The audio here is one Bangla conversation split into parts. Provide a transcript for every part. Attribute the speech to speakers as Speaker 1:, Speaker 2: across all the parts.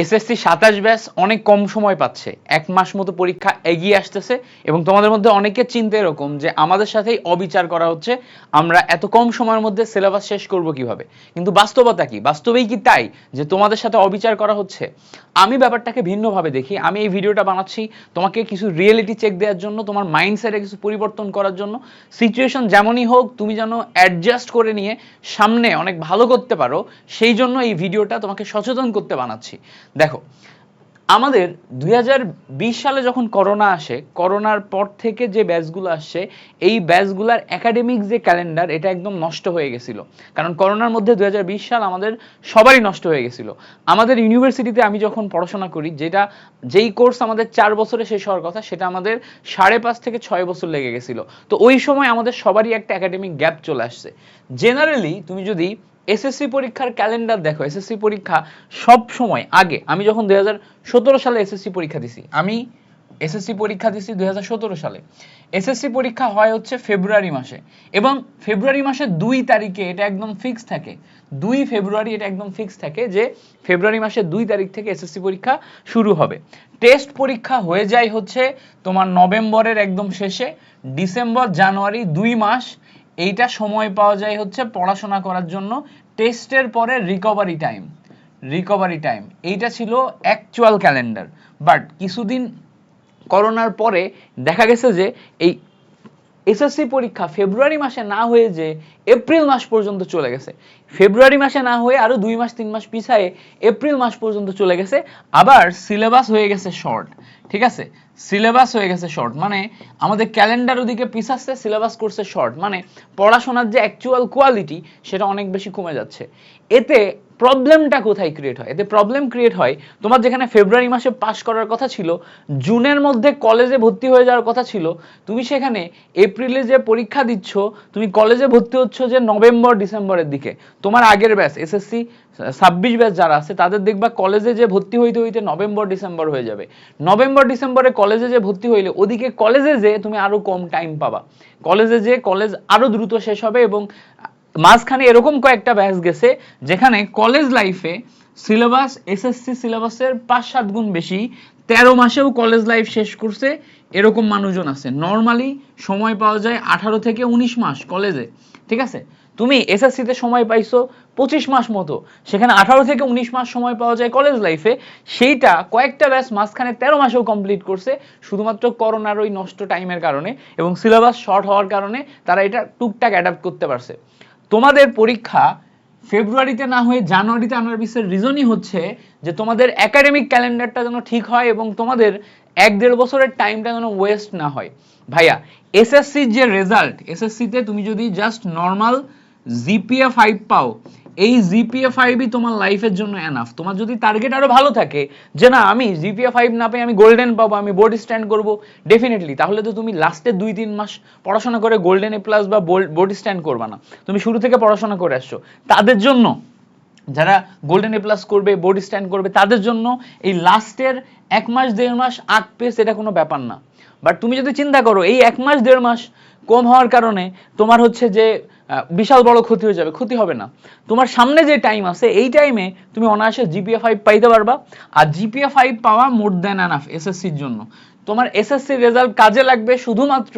Speaker 1: এসএসসি 27 ব্যাচ অনেক কম সময় পাচ্ছে, 1 মাস মতো পরীক্ষা এগিয়ে আসতেছে এবং তোমাদের মধ্যে অনেকের চিন্তা এরকম যে আমাদের সাথেই অবিচার করা হচ্ছে, আমরা এত কম সময়ের মধ্যে সিলেবাস শেষ করব কিভাবে। কিন্তু বাস্তবতা কি, বাস্তবেই কি তাই যে তোমাদের সাথে অবিচার করা হচ্ছে? আমি ব্যাপারটাকে ভিন্নভাবে দেখি। আমি এই ভিডিওটা বানাচ্ছি তোমাকে কিছু রিয়েলিটি চেক দেওয়ার জন্য, তোমার মাইন্ডসেটে কিছু পরিবর্তন করার জন্য। সিচুয়েশন যেমনই হোক তুমি যেন অ্যাডজাস্ট করে নিয়ে সামনে অনেক ভালো করতে পারো, সেই জন্য এই ভিডিওটা তোমাকে সচেতন করতে বানাচ্ছি। দেখো, আমাদের 2020 সালে যখন করোনা আসে, করোনার পর থেকে যে ব্যাচগুলো আসছে, এই ব্যাচগুলোর একাডেমিক যে ক্যালেন্ডার এটা একদম নষ্ট হয়ে গেছিল। কারণ করোনার মধ্যে 2020 সাল আমাদের সবারই নষ্ট হয়ে গেছিল। আমাদের ইউনিভার্সিটিতে আমি যখন পড়াশোনা করি, যেই কোর্স আমাদের 4 বছরে শেষ হওয়ার কথা, সেটা আমাদের 5.5 থেকে 6 বছর লেগে গেছিল। তো ওই সময় আমাদের সবারই একটা একাডেমিক গ্যাপ চলে আসছে। জেনারেলি তুমি যদি এসএসসি পরীক্ষার ক্যালেন্ডার দেখো, এসএসসি পরীক্ষা সব সময় আগে, আমি যখন 2017 সালে এসএসসি পরীক্ষা দিছি, আমি এসএসসি পরীক্ষা দিছি 2017 সালে। এসএসসি পরীক্ষা হয় হচ্ছে ফেব্রুয়ারি মাসে, এবং ফেব্রুয়ারি মাসের 2 তারিখে এটা একদম ফিক্স থাকে, 2 ফেব্রুয়ারি এটা একদম ফিক্স থাকে যে ফেব্রুয়ারি মাসের 2 তারিখ থেকে এসএসসি পরীক্ষা শুরু হবে। টেস্ট পরীক্ষা হয়ে যায় হচ্ছে তোমার নভেম্বরের একদম শেষে, ডিসেম্বর জানুয়ারি 2 মাস এইটা সময় পাওয়া যায় হচ্ছে পড়াশোনা করার জন্য। টেস্টের পরে রিকভারি টাইম এইটা ছিল অ্যাকচুয়াল ক্যালেন্ডার। বাট কিছুদিন করোনার পরে দেখা গেছে যে এই এসএসসি পরীক্ষা ফেব্রুয়ারি মাসে না হয়ে যে এপ্রিল মাস পর্যন্ত চলে গেছে। ফেব্রুয়ারি মাসে না হয়ে আরো 2 মাস 3 মাস পিছায়ে এপ্রিল মাস পর্যন্ত চলে গেছে। আবার সিলেবাস হয়ে গেছে শর্ট, ঠিক আছে, সিলেবাস হয়ে গেছে শর্ট, মানে আমাদের ক্যালেন্ডার ওদিকে পিছাচ্ছে, সিলেবাস করছে শর্ট, মানে পড়াশোনার যে অ্যাকচুয়াল কোয়ালিটি সেটা অনেক বেশি কমে যাচ্ছে। এতে প্রবলেমটা কোথায় ক্রিয়েট হয়? এতে প্রবলেম ক্রিয়েট হয় তোমার যেখানে ফেব্রুয়ারি মাসে পাস করার কথা ছিল, জুনের মধ্যে কলেজে ভর্তি হয়ে যাওয়ার কথা ছিল, তুমি সেখানে এপ্রিলে যে পরীক্ষা দিচ্ছ, তুমি কলেজে ভর্তি হচ্ছ যে নভেম্বর ডিসেম্বরের দিকে। তোমার আগের ব্যাচ এসএসসি 26 ব্যাচ যারা আছে তাদের দেখবা কলেজে যে ভর্তি হইতে হইতে নভেম্বর ডিসেম্বর হয়ে যাবে। নভেম্বর ডিসেম্বরে কলেজে যে ভর্তি হইলে ওদিকে কলেজে যে তুমি আরো কম টাইম পাবা, কলেজে যে কলেজ আরো দ্রুত শেষ হবে। এবং মাঝখানে এরকম কয়েকটা ব্যাচ গেছে যেখানে কলেজ লাইফে সিলেবাস এসএসসি সিলেবাসের 5-7 গুণ বেশি, 13 মাসেও কলেজ লাইফ শেষ করছে, এরকম মানুষজন আছে। নর্মালি সময় পাওয়া যায় 18 থেকে 19 মাস কলেজে, ঠিক আছে। তুমি এসএসসিতে সময় পাইছো 25 মাস মতো, সেখানে 18 থেকে 19 মাস সময় পাওয়া যায় কলেজ লাইফে, সেইটা কয়েকটা ব্যাচ মাঝখানে 13 মাসেও কমপ্লিট করছে, শুধুমাত্র করোনার ওই নষ্ট টাইমের কারণে এবং সিলেবাস শর্ট হওয়ার কারণে তারা এটা টুকটাক অ্যাডাপ্ট করতে পারছে। তোমাদের পরীক্ষা ফেব্রুয়ারিতে না হয়ে জানুয়ারিতে আনার পিছনের রিজনই হচ্ছে যে তোমাদের একাডেমিক ক্যালেন্ডারটা যেন ঠিক হয় এবং তোমাদের 1-1.5 বছরের টাইমটা যেন ওয়েস্ট না হয়। ভাইয়া, এসএসসির যে রেজাল্ট, এসএসসিতে তুমি যদি জাস্ট নর্মাল জিপিএ 5 পাও, এই জিপিএ 5ই তোমার লাইফের জন্য এনাফ। তোমার যদি টার্গেট আরো ভালো থাকে যে না আমি জিপিএ 5 না পেয়ে আমি গোল্ডেন পাবো, আমি বোর্ড স্ট্যান্ড করবো, ডেফিনেটলি তাহলে তো তুমি লাস্টের 2-3 মাস পড়াশোনা করে গোল্ডেন এ প্লাস বা বোর্ড স্ট্যান্ড করবা না, তুমি শুরু থেকে পড়াশোনা করে আসছো। তাদের জন্য, যারা গোল্ডেন এ প্লাস করবে, বোর্ড স্ট্যান্ড করবে, তাদের জন্য এই লাস্টের 1 মাস 1.5 মাস আগ পেস এটা কোনো ব্যাপার না। বাট তুমি যদি চিন্তা করো এই 1 মাস 1.5 মাস কম হওয়ার কারণে তোমার হচ্ছে যে বিশাল বড় ক্ষতি হয়ে যাবে, ক্ষতি হবে না। তোমার সামনে যে টাইম আছে এই টাইমে তুমি অনায়াসে জিপিএ 5 পাইতে পারবা। আর জিপিএ 5 পাওয়া মোর দ্যান এনাফ এসএসসির জন্য। তোমার এসএসসির রেজাল্ট কাজে লাগবে শুধুমাত্র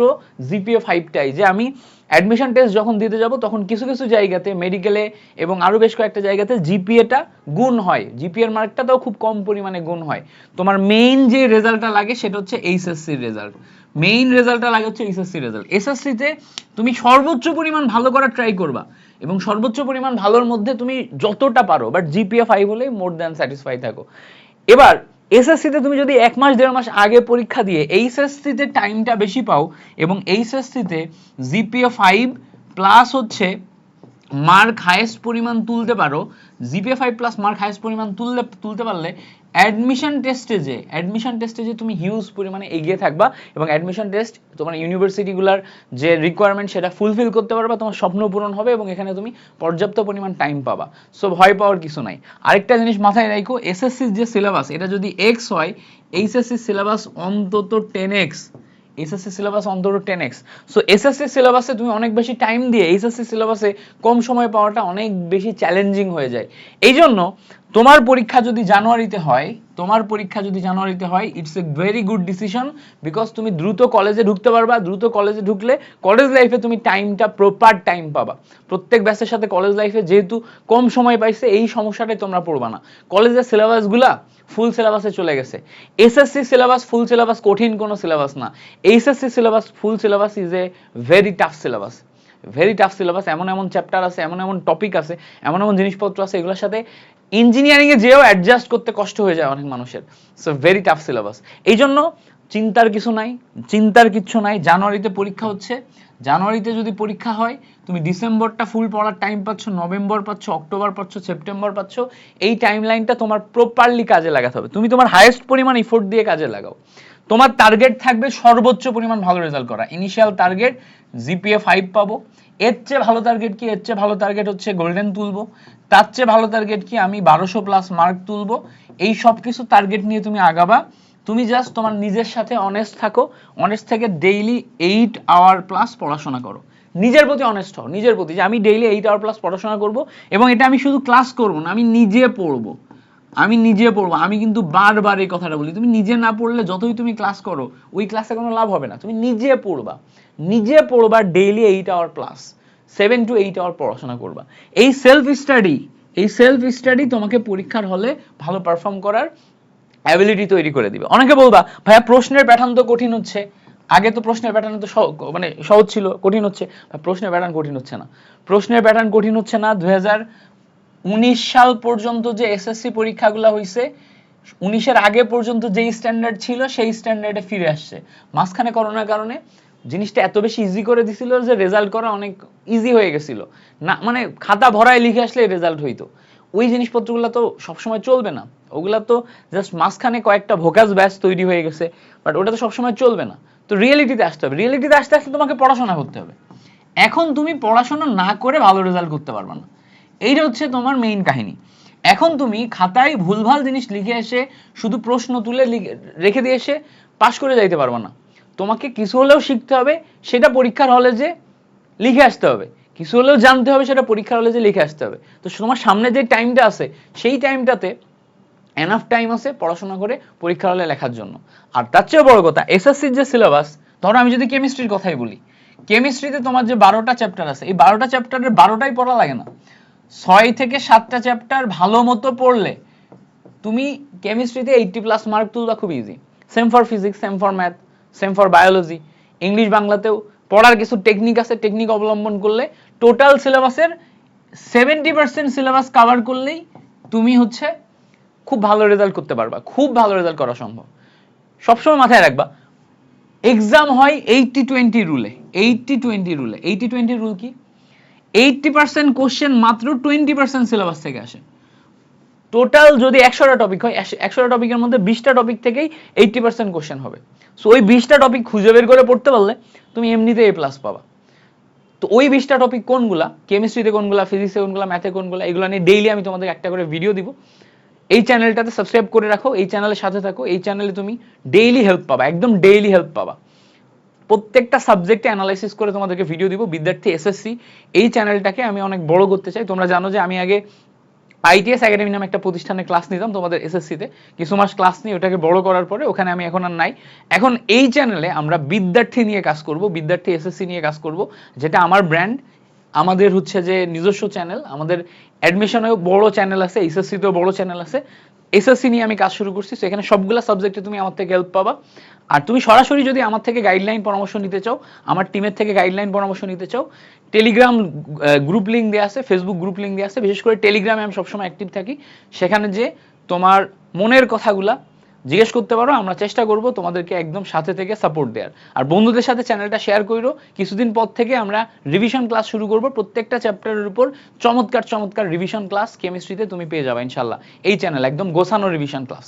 Speaker 1: জিপিএ 5টাই। যে আমি অ্যাডমিশন টেস্ট যখন দিতে যাব তখন কিছু কিছু জায়গাতে মেডিকেলে এবং আরো বেশ কয়েকটা জায়গাতে জিপিএটা গুণ হয়, জিপিএর মার্কটাও খুব কম পরিমাণে গুণ হয়। তোমার মেইন যে রেজাল্টটা লাগে সেটা হচ্ছে এইচএসসির রেজাল্ট, মেইন রেজাল্টটা লাগে হচ্ছে এইচএসসি রেজাল্ট। এসএসসিতে তুমি সর্বোচ্চ পরিমাণ ভালো করার ট্রাই করবা এবং সর্বোচ্চ পরিমাণ ভালোর মধ্যে তুমি যতটা পারো, বাট জিপিএ 5 হলেই মোর দ্যান স্যাটিসফাই থাকো। এবার এসএসসিতে তুমি যদি 1 মাস 1.5 মাস আগে পরীক্ষা দিয়ে এইচএসসিতে টাইমটা বেশি পাও এবং এইচএসসিতে জিপিএ 5 প্লাস হচ্ছে মার্ক হাইয়েস্ট পরিমাণ তুলতে পারো, জিপিএ 5 প্লাস মার্ক হাইয়েস্ট পরিমাণ তুলতে পারলে অ্যাডমিশন টেস্টে যে তুমি হিউজ পরিমাণে এগিয়ে থাকবা এবং অ্যাডমিশন টেস্ট তোমার ইউনিভার্সিটিগুলোর যে রিকোয়ারমেন্ট সেটা ফুলফিল করতে পারবা, তোমার স্বপ্ন পূরণ হবে এবং এখানে তুমি পর্যাপ্ত পরিমাণ টাইম পাবা। সো ভয় পাওয়ার কিছু নাই। আরেকটা জিনিস মাথায় রাখো, এসএসসির যে সিলেবাস এটা যদি এক্স হয়, এইচএসসি সিলেবাস অন্তত 10x, এসএসসি সিলেবাস অন্তত 10x। সো এসএসসি সিলেবাসে তুমি অনেক বেশি টাইম দিয়ে এইচএসসি সিলেবাসে কম সময় পাওয়াটা অনেক বেশি চ্যালেঞ্জিং হয়ে যায়। এই জন্য তোমার পরীক্ষা যদি জানুয়ারিতে হয় it's a very good decision, because তুমি দ্রুত কলেজে ঢুকতে পারবা। দ্রুত কলেজে ঢুকলে কলেজ লাইফে তুমি টাইমটা প্রপার টাইম পাবা। প্রত্যেক ব্যাচের সাথে কলেজ লাইফে যেহেতু কম সময় পাইছে, এই সমস্যাটাই তোমরা পড়বা না। কলেজের সিলেবাসগুলা ফুল সিলেবাসে চলে গেছে। এসএসসি সিলেবাস ফুল সিলেবাস কঠিন কোনো সিলেবাস না। HSC syllabus full syllabus is a very tough syllabus, very tough syllabus. এমন এমন চ্যাপ্টার আছে, এমন এমন টপিক আছে, এমন এমন জিনিসপত্র আছে, এগুলোর সাথে ইঞ্জিনিয়ারিং এ যেও অ্যাডজাস্ট করতে কষ্ট হয়ে যায় অনেক মানুষের। So very tough syllabus. এই জন্য চিন্তার কিচ্ছু নাই। জানুয়ারিতে পরীক্ষা হচ্ছে। জানুয়ারিতে যদি পরীক্ষা হয়, তুমি ডিসেম্বরটা ফুল পড়ার টাইম পাচ্ছ, নভেম্বর পাচ্ছ, অক্টোবর পাচ্ছ, সেপ্টেম্বর পাচ্ছ। এই টাইম লাইনটা তোমার প্রপারলি কাজে লাগাতে হবে। তুমি তোমার হাইয়েস্ট পরিমাণ ইফোর্ট দিয়ে কাজে লাগাও। তোমার টার্গেট থাকবে সর্বোচ্চ পরিমাণ ভালো রেজাল্ট করা। ইনিশিয়াল টার্গেট জিপিএ 5 পাবো। এর চেয়ে ভালো টার্গেট কি? এর চেয়ে ভালো টার্গেট হচ্ছে গোল্ডেন তুলবো। তার চেয়ে ভালো টার্গেট কি? আমি 1200 প্লাস মার্ক তুলবো। এই সব কিছু টার্গেট নিয়ে তুমি আগাবা। তুমি জাস্ট তোমার নিজের সাথে অনেস্ট থাকো। অনেস্ট থেকে ডেইলি 8 আওয়ার প্লাস পড়াশোনা করো। নিজের প্রতি অনেস্ট হও, নিজের প্রতি যে আমি ডেইলি 8 আওয়ার প্লাস পড়াশোনা করব, এবং এটা আমি শুধু ক্লাস করব না, আমি নিজে পড়বো। আমি কিন্তু বারবার এই কথাটা বলি, তুমি নিজে না পড়লে যতই তুমি ক্লাস করো, ওই ক্লাসে কোনো লাভ হবে না। তুমি নিজে পড়বা daily 8 hour plus, 7 to 8 hour পড়াশোনা করবা। এই সেলফ স্টাডি তোমাকে পরীক্ষার হলে ভালো পারফর্ম করার অ্যাবিলিটি তৈরি করে দিবে। অনেকে বলবা ভাইয়া প্রশ্নের প্যাটার্ন তো কঠিন হচ্ছে। আগে তো প্রশ্নের প্যাটার্ন তো মানে সহজ ছিল, কঠিন হচ্ছে। প্রশ্নের প্যাটার্ন কঠিন হচ্ছে না। প্রশ্নের প্যাটার্ন কঠিন হচ্ছে না। 2019 সাল পর্যন্ত যে এসএসসি পরীক্ষাগুলো হয়েছে, 19-এর আগে পর্যন্ত যেই স্ট্যান্ডার্ড ছিল সেই স্ট্যান্ডার্ডে ফিরে আসছে। মাঝখানে করোনার কারণে জিনিসটা এত বেশি ইজি করে দিছিল যে রেজাল্ট করা অনেক ইজি হয়ে গেছিল না, মানে খাতা ভরায় লিখে আসলে রেজাল্ট হইতো। ওই জিনিসপত্রগুলো তো সবসময় চলবে না। ওগুলা তো জাস্ট মাঝখানে কয়েকটা ভোকাস ব্যাচ তৈরি হয়ে গেছে, বাট ওটা তো সবসময় চলবে না। তো রিয়েলিটিতে আসতে হবে। রিয়েলিটিতে আসতে আসতে তোমাকে পড়াশোনা করতে হবে। এখন তুমি পড়াশোনা না করে ভালো রেজাল্ট করতে পারবে না। এইটা হচ্ছে তোমার মেইন কাহিনী। এখন তুমি খাতায় ভুলভাল জিনিস লিখে এসে শুধু প্রশ্ন তুলে রেখে দিয়ে এসে পাশ করে যাইতে পারবে না। তোমাকে কিছু হলেও শিখতে হবে, সেটা পরীক্ষার হলে যে লিখে আসতে হবে। কিছু হলেও জানতে হবে, সেটা পরীক্ষার হলে যে লিখে আসতে হবে। তো তোমার সামনে যে টাইমটা আছে, সেই টাইমটাতে এনাফ টাইম আছে পড়াশোনা করে পরীক্ষার হলে লেখার জন্য। আর তার চেয়ে বড় কথা, এসএসসির যে সিলেবাস, ধরো আমি যদি কেমিস্ট্রির কথাই বলি, কেমিস্ট্রিতে তোমার যে 12টা চ্যাপ্টার আছে, এই 12টা চ্যাপ্টারের 12টাই পড়া লাগে না। 6 থেকে 7টা চ্যাপ্টার ভালো মতো পড়লে তুমি কেমিস্ট্রিতে 80 প্লাস মার্ক তুলবা খুব easy. Same for physics, same for math, same for biology. English বাংলাতেও পড়ার কিছু টেকনিক আছে, টেকনিক অবলম্বন করলে টোটাল সিলেবাসের 70% সিলেবাস কভার করলেই তুমি হচ্ছে খুব ভালো রেজাল্ট করতে পারবা। খুব ভালো রেজাল্ট করা সম্ভব। সবসময় মাথায় রাখবা, এক্সাম হয় 80-20 রুলে। 80-20 রুল কি? 80% কোশ্চেন মাত্র 20% সিলেবাস থেকে আসে। টোটাল যদি 100টা টপিক হয়, 100টা টপিকের মধ্যে 20টা টপিক থেকেই 80% কোশ্চেন হবে। সো ওই 20টা টপিক খুঁজে বের করে পড়তে পারলে তুমি এমনিতে A+ পাবা। তো ওই 20টা টপিক কোনগুলা, কেমিস্ট্রিতে কোনগুলা, ফিজিক্সে কোনগুলা, ম্যাথে কোনগুলা, এগুলো নিয়ে ডেইলি আমি তোমাদের একটা করে ভিডিও দিব। এই চ্যানেলটাতে সাবস্ক্রাইব করে রাখো, এই চ্যানেলের সাথে থাকো। এই চ্যানেলে তুমি ডেইলি হেল্প পাবা, একদম ডেইলি হেল্প পাবা। প্রত্যেকটা সাবজেক্টে অ্যানালাইসিস করে তোমাদেরকে ভিডিও দিব। বিদ্যার্থী এসএসসি এই চ্যানেলটাকে আমি অনেক বড় করতে চাই। তোমরা জানো যে আমি আগে আইটিএস একাডেমি নামে একটা প্রতিষ্ঠানে ক্লাস নিতাম তোমাদের এসএসসিতে। কিছু মাস ক্লাস নিয়ে ওটাকে বড় করার পরে ওখানে আমি এখন আর নাই। এখন এই চ্যানেলে আমরা বিদ্যার্থী নিয়ে কাজ করব, বিদ্যার্থী এসএসসি নিয়ে কাজ করব, যেটা আমার ব্র্যান্ড। আমাদের হচ্ছে যে নিজস্ব চ্যানেল, আমাদের অ্যাডমিশনেও বড় চ্যানেল আছে, এসএসসিতেও বড় চ্যানেল আছে। এসএসসি নিয়ে আমি কাজ শুরু করছি। তো এখানে সবগুলা সাবজেক্টে তুমি আমার থেকে হেল্প পাবা। আর তুমি সরাসরি যদি আমার থেকে গাইডলাইন পরামর্শ নিতে চাও, আমার টিমের থেকে গাইডলাইন পরামর্শ নিতে চাও, টেলিগ্রাম গ্রুপ লিঙ্ক দেওয়া আছে, ফেসবুক গ্রুপ লিঙ্ক দেওয়া আছে। বিশেষ করে টেলিগ্রামে আমি সবসময় অ্যাক্টিভ থাকি। সেখানে যে তোমার মনের কথাগুলা জিজ্ঞেস করতে পারো, আমরা চেষ্টা করব তোমাদেরকে একদম সাথে থেকে সাপোর্ট দেওয়ার। আর বন্ধুদের সাথে চ্যানেলটা শেয়ার করো। কিছুদিন পর থেকে আমরা রিভিশন ক্লাস শুরু করব। প্রত্যেকটা চ্যাপ্টারের উপর চমৎকার চমৎকার রিভিশন ক্লাস কেমিস্ট্রিতে তুমি পেয়ে যাবে ইনশাল্লাহ। এই চ্যানেল একদম গোছানো রিভিশন ক্লাস।